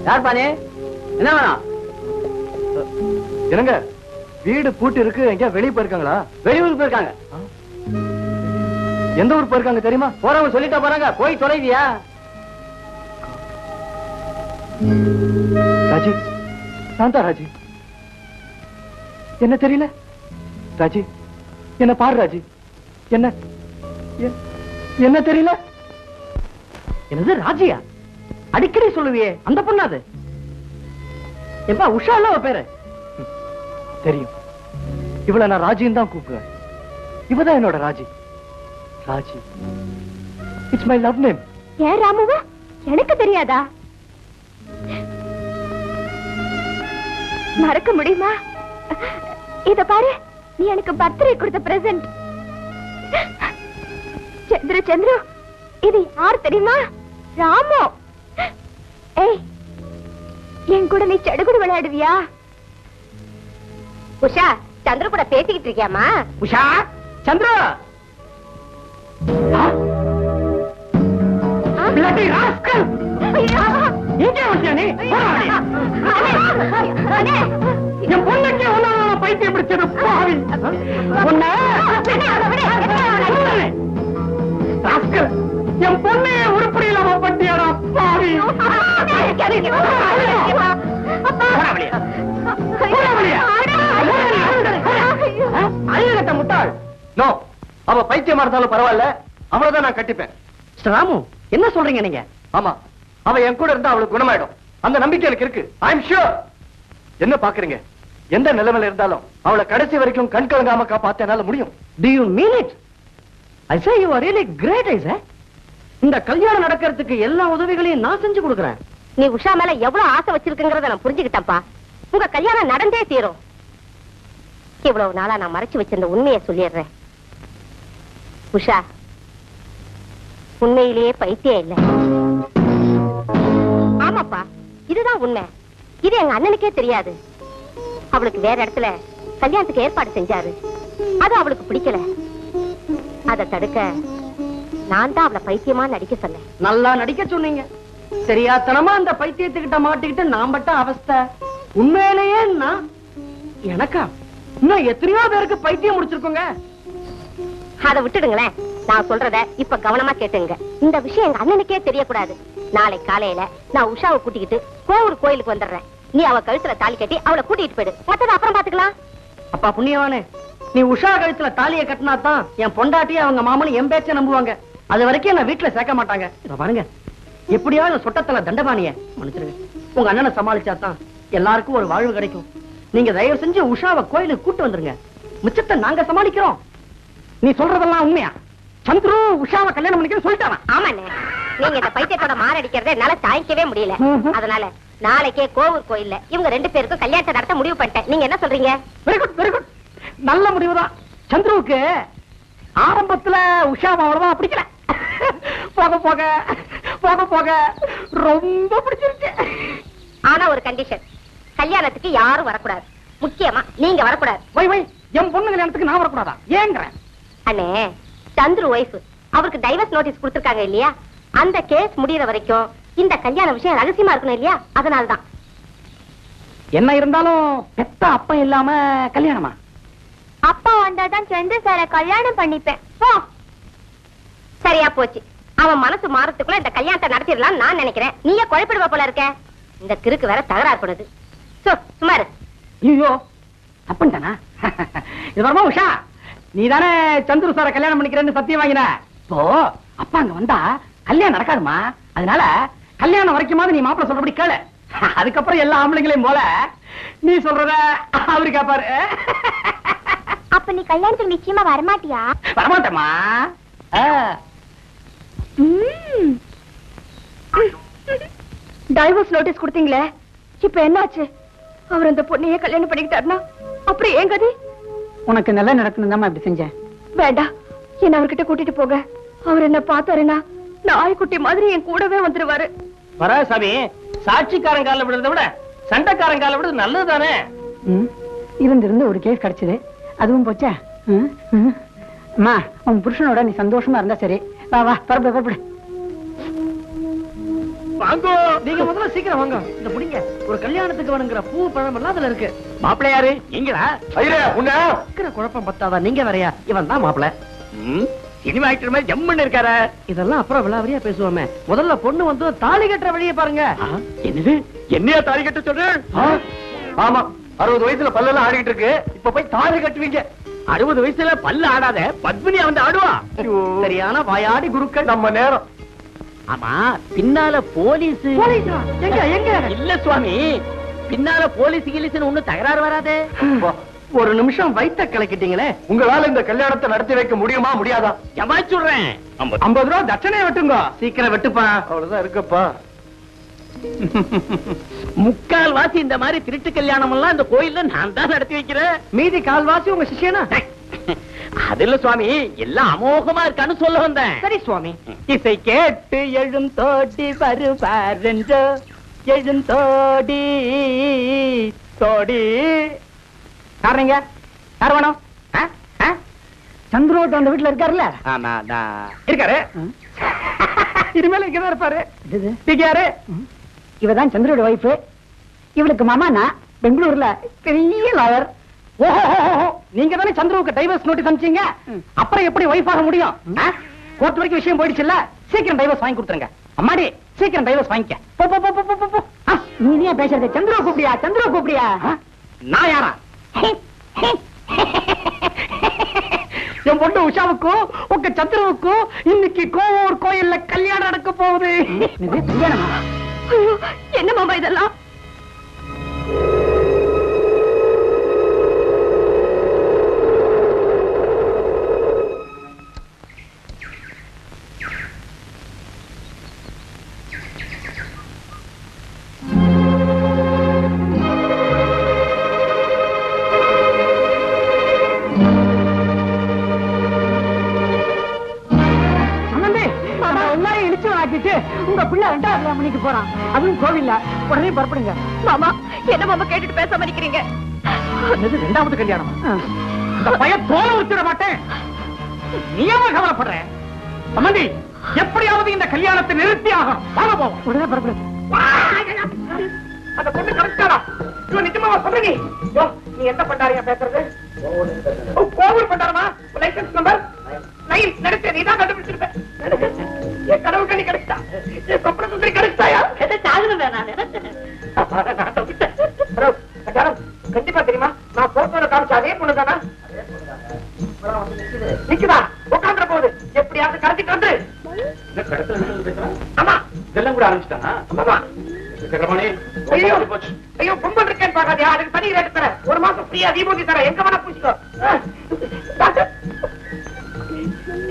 யார் பானே? என்ன வேணும்? என்னங்க வீடு பூட்டி இருக்கு, எங்க வெளியே போயிருக்காங்களா? வெளியூருக்கு போயிருக்காங்க. எந்த ஊருக்கு போயிருக்காங்க தெரியுமா? போறவங்க சொல்லிட்டா போறாங்க, போய் தொலைவியா? ராஜி, நான் தான் ராஜி. என்ன தெரியல? ராஜி, என்ன பாரு ராஜி. என்ன தெரியல? என்னது ராஜியா? அடிக்கடி சொல்லுவியே, அந்த பொண்ணு அது? எப்பா உஷா இல்ல பேரு? தெரியும். இவளை நான் ராஜின்னு தான் கூப்பிடுவேன். இவதான் என்னோட Raji. Raji, it's my love name. ஏன் ராமுவா? எனக்கு தெரியாதா? மறக்க முடியுமா? இத பாரு, நீ எனக்கு பர்த்டே கொடுத்த பிரசன்ட். சந்திரு சந்திரு, இது யார் தெரியுமா? ராமு. ஏய், என் கூட நீ சடுகுடு விளையாடுவியா? உஷா, சந்திர கூட பேசிக்கிட்டு இருக்கியாமா? உஷா, சந்திர. என் பொண்ணுக்கு பைத்தியம் பிடிச்சது பாவி. என் பொண்ணு உருப்படியில பட்டியாடா பாவி. முட்டாள். நோ, அவ பைத்தியமா இருந்தாலும் பரவாயில்ல, அவளதான் நான் கட்டிப்பேன். ராமு, என்ன சொல்றீங்க நீங்க? ஆமா, அவ என் கூட இருந்தா அவளுக்கு குணமாயிடும். அந்த நம்பிக்கை எனக்கு இருக்கு. ஐ அம் ஷூர். என்ன பாக்குறீங்க? எந்த நிலைமையில இருந்தாலும் அவளை கடைசி வரைக்கும் கண் கலங்காம காப்பாத்த என்னால முடியும். Do you mean it? I say you are really great, I say. இந்த கல்யாணம் நடக்கிறதுக்கு எல்லா உதவிகளையும் நான் செஞ்சு கொடுக்கறேன். நீ உஷா மேல எவ்வளவு ஆசை வச்சிருக்கங்கறத நான் புரிஞ்சுக்கிட்டேன்ப்பா. உங்க கல்யாணம் நடந்தே தீரும். இவ்வளவு நாளா நான் மறைச்சு வச்சிருந்த உண்மையை சொல்லிடுறேன். உஷா உண்மையிலேயே பைத்தியம் இல்ல. ஆமாப்பா, இதுதான் உண்மை. இது எங்க அண்ணனுக்கே தெரியாது. அவளுக்கு வேற இடத்துல கல்யாணத்துக்கு ஏற்பாடு செஞ்சாரு. அது அவளுக்கு பிடிக்கல. அதை தடுக்க நான் தான் அவளை பைத்தியமா நடிக்க சொன்னேன். நல்லா நடிக்க சொன்னீங்க. தெரியாதனமா அந்த பைத்தியத்துக்கிட்ட மாட்டிக்கிட்டு நான் பட்ட அவஸ்தை. உண்மையிலேயே நான் எனக்கா இன்னும் எத்தனையோ பேருக்கு பைத்தியம் முடிச்சிருக்கோங்க. அதை விட்டுடுங்களேன். நான் சொல்றத இப்ப கவனமா கேட்டுங்க. இந்த விஷயம் எங்க அண்ணனுக்கே தெரியக்கூடாது. நாளை காலையில நான் உஷாவை கூட்டிக்கிட்டு கோவூர் கோயிலுக்கு வந்துடுறேன். நீ அவ கழுத்துல தாலி கட்டி அவளை கூட்டிட்டு போயிடு. மத்தத அப்புறம் பாத்துக்கலாம். அப்பா புண்ணியவானே, நீ உஷா கழுத்துல தாலியை கட்டினா தான் என் பொண்டாட்டியை அவங்க மாமனும் என் பேச்ச நம்புவாங்க. அது வரைக்கும் என்ன வீட்டுல சேர்க்க மாட்டாங்க. இத பாருங்க, எப்படியாவது சொட்டத்துல தண்டபாணிய மன்னிச்சிருங்க. உங்க அண்ணனை சமாளிச்சாதான் எல்லாருக்கும் ஒரு வாழ்வு கிடைக்கும். நீங்க தயவு செஞ்சு உஷாவை கோயிலுக்கு கூட்டு வந்துருங்க. மிச்சத்தை நாங்க சமாளிக்கிறோம். நீ சொல்றதெல்லாம் உண்மையா? சந்துரு உஷாவை கல்யாணம் பண்ணிக்க சொல்லிட்டானா? ஆமாண்ணே, நீங்க இந்த பைத்தியத்தோட மாரடிக்கிறத என்னால தாங்கிக்கவே முடியல. அதனால நாளைக்கே கோவூர் கோயில்ல இவங்க 2 பேருக்கும் கல்யாணத்தை நடத்த முடிவு பண்ணிட்டேன். நீங்க என்ன சொல்றீங்க? Very good, very good. நல்ல முடிவுதான். சந்துருவுக்கு ஆரம்பத்துல உஷாவை அவ்வளவா பிடிக்கல. போக போக போக போக ரொம்ப பிடிச்சிருக்கு. ஆனா ஒரு கண்டிஷன், கல்யாணத்துக்கு யாரும் வரக்கூடாது. முக்கியமா நீங்க வரக்கூடாது. வை வை, என் பொண்ணு கல்யாணத்துக்கு நான் வரக்கூடாதா? ஏங்கறேன் அண்ணே, சந்துரு வைஃப் அவருக்கு டைவர்ஸ் நோட்டீஸ் கொடுத்திருக்காங்க இல்லையா? அந்த கேஸ் முடியற வரைக்கும் இந்த கல்யாண விஷயம் ரகசியமா இருக்கணும் இல்லையா? அதனாலதான். என்ன இருந்தாலும் பெத்த அப்பா இல்லாம கல்யாணமா? அப்பா வந்தாதான் சந்திர சார கல்யாணம் பண்ணிப்பேன். சரியா போச்சு. அவன் மனசு மாறத்துக்குள்ள இந்த கல்யாணத்தை நடத்திடலாம் நான் நினைக்கிறேன். நீயே குழப்பிடுவ போல இருக்க. இந்த கிறுக்கு வேற தகராறு பண்ணுது. சுமாரு. ஐயோ, அப்பன்தானா? இது வரமா உஷா, நீ தானே சந்துரு சார கல்யாணம் பண்ணிக்கிறேன்னு சத்தியம் வாங்கின. இப்போ அப்பா அங்க வந்தா கல்யாணம் நடக்காதுமா. அதனால கல்யாணம் வரைக்குமாவது நீ மாப்பிள்ள சொல்றபடி கேளு. அதுக்கப்புறம் எல்லா ஆம்பளைங்களையும் போல நீ சொல்றத அவரு கேப்பாரு. அப்ப நீ கல்யாணத்துக்கு நிச்சயமா வரமாட்டியா? வரமாட்டேமா. டைவர்ஸ் நோட்டீஸ் கொடுத்தீங்களே, இப்ப என்னாச்சு? அவர் அந்த பொண்ணையே கல்யாணம் பண்ணிக்கிட்டாருன்னா அப்புறம் ஏன் கதி? உனக்கு நல்லா நடக்கணும் இப்படி செஞ்சேன். வேண்டாம், என்ன அவர்கிட்ட கூட்டிட்டு போக. அவர் என்ன பார்த்தாருன்னா நாய்க்குட்டி மாதிரி என் கூடவே வந்துருவாரு. வரா சாமி, சாட்சிக்காரன் கால விடுறத விட சண்டைக்காரன் கால விடுறது நல்லது தானே. இருந்து ஒரு கேஸ் கிடைச்சது, அதுவும் போச்சா? அம்மா, உன் புருஷனோட நீ சந்தோஷமா இருந்தா சரி. வா வா, பரப்படு பரப்படு. வாங்கோ. நீங்க முதல்ல சீக்கிரம் வாங்க. இந்த புடிங்க. ஒரு கல்யாணத்துக்கு வேணுங்கிற பூ பழம் எல்லாம் அதுல இருக்கு. மாப்பிள்ளை யாரு? நீங்களா? ஐயா உன்ன குழப்பம் பத்தாதா? நீங்க வரையா? இவன் தான் மாப்பிள்ளை. சினிமா ஆக்டர் மாதிரி ஜம்முன்னு இருக்காரு. இதெல்லாம் அப்புறம் விளாவரியா பேசுவோமே. முதல்ல பொண்ணு வந்து தாலி கட்டுற வழியை பாருங்க. என்னது? என்னையா தாலி கட்ட சொல்றேன்? ஆமா, 60 வயசுல பல்லெல்லாம் ஆடிட்டு இருக்கு. இப்ப போய் தாலி கட்டுவீங்க. 60 வயசுல பல்லு ஆடாத பத்மினி வந்து ஆடுவா. சரியான வாயாடி குருக்கள். நம்ம நேரம். ஆமா, பின்னால போலீஸ் எங்க எங்க? இல்ல சுவாமி, பின்னால போலீஸ் கிலீஸ்னு ஒண்ணு தகராறு வராதே. ஒரு நிமிஷம் வயித்த கலக்கிட்டீங்களே. உங்களால இந்த கல்யாணத்தை நடத்தி வைக்க முடியுமா முடியாதா? ஜமாச்சுடுறேன். 50 ரூபா தட்சணையை வெட்டுங்க. சீக்கிரம் வெட்டுப்பா. அவ்வளவுதான் இருக்குப்பா. முக்கால் வாசி இந்த மாதிரி திருட்டு கல்யாணம் எல்லாம் இந்த கோயில்ல நான் தான் நடத்தி வைக்கிறேன். மீதி கால்வாசி உங்க சிஷ்யனா? அது இல்ல சுவாமி, எல்லாம் அமோகமா இருக்கான்னு சொல்ல வந்தேன். சரி சுவாமி. இசை கேட்டு எழுந்தோடி வருவாரென்றோ, எழுந்தோடி தோடி. யாருங்க? யார் வேணும்? சந்துருவோட்டு அந்த வீட்டுல இருக்காருல்ல? இருக்காரு. இனிமேல இங்கதான் இருப்பாரு. யாரு? இவதான் சந்திரோட வைஃப். இவளுக்கு மாமானா பெங்களூர்ல பெரிய லாயர். ஓஹோ, நீங்க தானே சந்திரவுக்கு டைவர்ஸ் நோட்டீஸ் அனுப்பிச்சீங்க. அப்புறம் எப்படி வைஃப் ஆக முடியும்? கோர்ட் வரைக்கும் விஷயம் போயிடுச்சுல்ல. சீக்கிரம் டைவர்ஸ் வாங்கி கொடுத்துருங்க. அம்மாடி, சீக்கிரம் டைவர்ஸ் வாங்கிக்க. நீ ஏன் பேசுறது? சந்திரோ கூப்பிடியா? சந்திரோ கூப்பிடியா? நான் யாரா? என் பொண்ணு உஷாவுக்கும் உங்க சந்திரவுக்கும் இன்னைக்கு கோவூர் கோயில்ல கல்யாணம் நடக்க போகுது. என்ன மாமா இதெல்லாம்? உங்க பிள்ளை 2வது மணிக்கு போறான். அதுவும் கோவில்ல. உடனே புறப்படுங்க. மாமா, என்ன மாமா கேட்டுட்டு பேசாம இருக்கிறீங்க? 2வது கல்யாணம். இந்த பையன் தோலை உத்திட மாட்டேன். நீயமா கவலைப்படுற? சம்பந்தி, எப்படியாவது இந்த கல்யாணத்தை நிறுத்தி ஆகும். வாங்க போவோம். உடனே புறப்படுங்க. அந்த பொண்ணு கரெக்டாடா? நிஜமாவா சொல்றீங்க? நீ எந்த பண்டாரியா பேசுறது? கோவில் பண்டாரமா? லைசன்ஸ் நம்பர் 9 நடத்த நீ தான் கண்டுபிடிச்சிருப்ப. என் கடவுள் கண்ணி கிடைச்சா? என் சொப்பன சுந்தரி கிடைச்சாயா? கண்டிப்பா தெரியுமா? நான் போட்டோல காமிச்ச அதே பொண்ணு தானா? நிக்குதா? உட்காந்துற போகுது. எப்படியாவது கடத்திட்டு வந்து. ஆமா, இதெல்லாம் கூட ஆரம்பிச்சிட்டானா? ஆமா. ஐயோ ஐயோ, பொம்பல் இருக்கேன்னு பாக்காதியா? அதுக்கு தனி ரேட்டு தர. 1 மாசம் ஃப்ரீயா தீபூதி தர. எங்க வேணா பூச்சிக்கோ.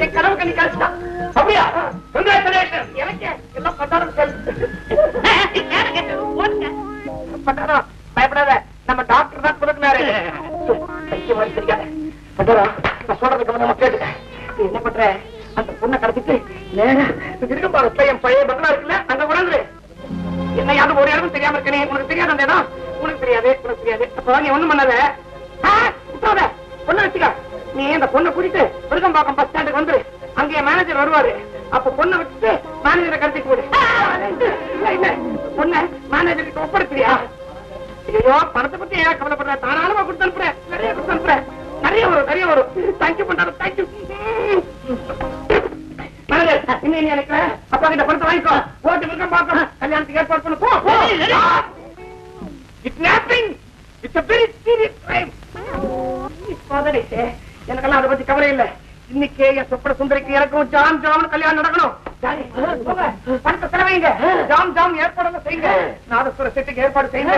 என் கடவு கண்ணி கழிச்சுட்டா. அப்படியா? எனக்கு எல்லாம் பண்டாரம் பண்டாரம். பயப்படாத, நம்ம டாக்டர் தான் கொடுக்குறாரு. தெரியாத பண்டாரம். நான் சொல்றதுக்கு நம்ம கேட்டுட்டேன். என்ன பண்ற? அந்த பொண்ணை கடத்திட்டு நேரா இருக்கும் பாரு, என் பழைய பங்களா இருக்குல்ல, அங்க உணர்ந்து என்ன யாரும் ஒரு இடமும் தெரியாம இருக்கனே. உனக்கு தெரியாது அந்த இடம்? உனக்கு தெரியாது, உனக்கு தெரியாது. அப்ப நீ ஒண்ணும் பண்ணாத. பொண்ணை வச்சுக்க. நீ அந்த பொண்ணை கூட்டிட்டு விருகம்பாக்கம் பஸ் ஸ்டாண்டுக்கு வந்துரு. அங்கே மேனேஜர் வருவாரு. அப்ப பொண்ணை வச்சுட்டு மேனேஜரை கடத்திட்டு போடு. பொண்ணை மேனேஜர் கிட்ட ஒப்படைச்சியா? ஐயோ, பணத்தை பத்தி ஏன் கவலைப்படுற? தாராளமா கொடுத்து அனுப்புறேன். நிறைய கொடுத்து அனுப்புறேன். நிறைய வரும், நிறைய வரும். தேங்க்யூ பண்றாரு. Thank you manager. இன்னும் நீ எனக்கு அப்பா கிட்ட பணத்தை வாங்கிக்கோ. ஓட்டு விருகம்பாக்கம் கல்யாணத்துக்கு ஏற்பாடு பண்ணு. போ. Kidnapping it's a very serious crime. எனக்கெல்லாம் அதை பத்தி கவலை இல்ல. இன்னைக்கு என் சொப்பன சுந்தரிக்கு எனக்கும் ஜாம் ஜாம்னு கல்யாணம் நடக்கணும். பணத்தை செலவைங்க. ஜாம் ஜாம் ஏற்பாடு செய்யுங்க. நாதஸ்வர செட்டுக்கு ஏற்பாடு செய்யுங்க.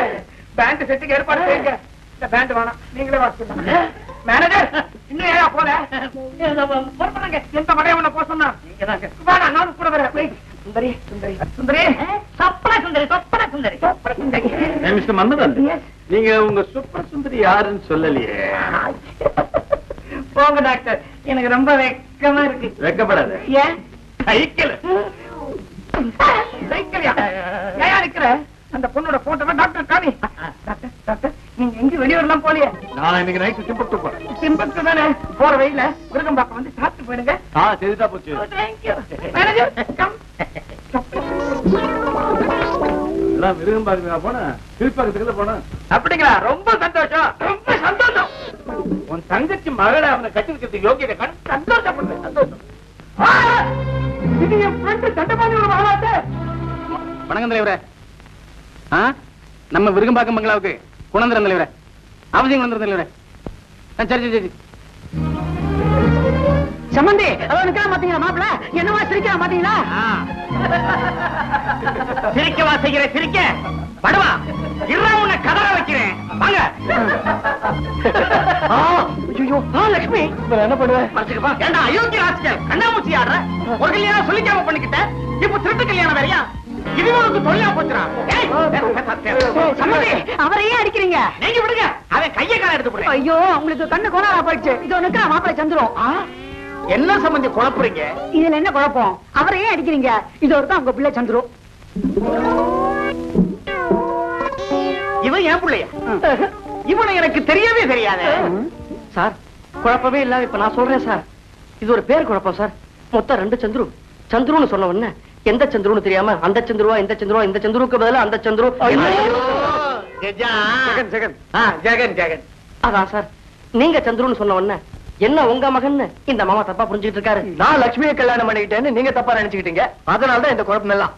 பேண்ட் செட்டுக்கு ஏற்பாடு செய்யுங்க. இந்த பேண்ட் வேணாம், நீங்களே வாசிக்கணும். மேனேஜர், இன்னும் ஏயா போல பொறுப்பாங்க. எந்த மடைய உன்ன போக சொன்னா? வேணாம், நானும் கூட வரேன். சுந்தரி சுந்தரி சுந்தரி சொப்பன சுந்தரி சொப்பன சுந்தரி சொப்பன சுந்தரி. மிஸ்டர் மன்மதன், நீங்க உங்க சூப்பர் சுந்தரி யாருன்னு சொல்லலையே. போங்க டாக்டர், எனக்கு ரொம்ப வெக்கமா இருக்கு. வெக்கப்படாத. ஏன்? சைக்கிள் சைக்கிள்யா? ஏயா இருக்கிற? அந்த பொண்ணோட போட்டோவை டாக்டர் காமி. டாக்டர் டாக்டர், நீங்க எங்க வெளியூர்லாம் போலியே? நான் இன்னைக்கு நைட்டு சிம்பத்து போறேன். சிம்பத்து தானே? போற வழியில விருகம்பாக்கம் வந்து சாப்பிட்டு போயிடுங்க. செய்துட்டா போச்சு. Thank you manager. கம் எல்லாம் மிருகம் பாக்குறா போன திருப்பாக்கத்துக்குள்ள போன. அப்படிங்களா? ரொம்ப சந்தோஷம், ரொம்ப சந்தோஷம். உன் தங்கச்சி மகளை அவனை கட்டி வைக்கிறதுக்கு யோகியதை கண்டு சந்தோஷப்படுறேன், சந்தோஷம். இது என் ஃப்ரெண்டு தண்டபாணியோட மகளாச்சே. வணக்கம் தலைவரே. நம்ம விருகம்பாக்கம் பங்களாவுக்கு குணந்திரம் தலைவரே, அவசியம் குணந்திரம் தலைவரே. சரி சரி சரி. சம்பந்தி அவனுக்கா மாத்தீங்களா? மாப்பிள்ள என்னவா சிரிக்கா மாத்தீங்களா? சிரிக்கவா செய்கிற சிரிக்க படுவா இருறா உன்னை கதற வைக்கிறேன். வாங்க. லட்சுமி என்ன பண்ணுவேன்? மறைச்சுக்கப்பா. ஏண்டா அயோக்கிய ராசிக்கல், கண்ணாமூச்சி ஆடுற? ஒரு கல்யாணம் சொல்லிக்காம பண்ணிக்கிட்ட, இப்ப திருட்டு கல்யாணம் வேறையா? இதுவே உனக்கு தொழிலா போச்சுடா. சம்பந்தி அவரையே அடிக்கிறீங்க? நீங்க விடுங்க, அவன் கையை கால எடுத்து போடுறேன். ஐயோ உங்களுக்கு கண்ணு கோணாரா போயிடுச்சு. இது ஒண்ணுக்கா மாப்பிள்ளை சந்துரும். என்ன சம்பந்தி குழப்புறீங்க? இதுல என்ன குழப்பம்? அவரையே அடிக்கிறீங்க. இது ஒருத்தான் உங்க பிள்ளை சந்துரும். இவன் ஏன் பிள்ளையா? இவனை எனக்கு தெரியவே தெரியாது சார். குழப்பமே இல்ல. இப்ப நான் சொல்றேன் சார், இது ஒரு பேர் குழப்பம் சார். மொத்தம் 2 சந்துரு. சந்துருன்னு சொன்ன உடனே எந்த சந்துருன்னு தெரியாம அந்த சந்துருவா இந்த சந்துருவா, இந்த சந்துருக்கு பதிலா அந்த சந்துரு. ஜெகன் ஜெகன் ஜெகன். அதான் சார், நீங்க சந்துருன்னு சொன்ன உடனே என்ன உங்க மகன் இந்த மாமா தப்பா புரிஞ்சுக்கிட்டு இருக்காரு. நான் லட்சுமியை கல்யாணம் பண்ணிக்கிட்டேன்னு நீங்க தப்பா நினைச்சுக்கிட்டீங்க. அதனாலதான் இந்த குழப்பம் எல்லாம்.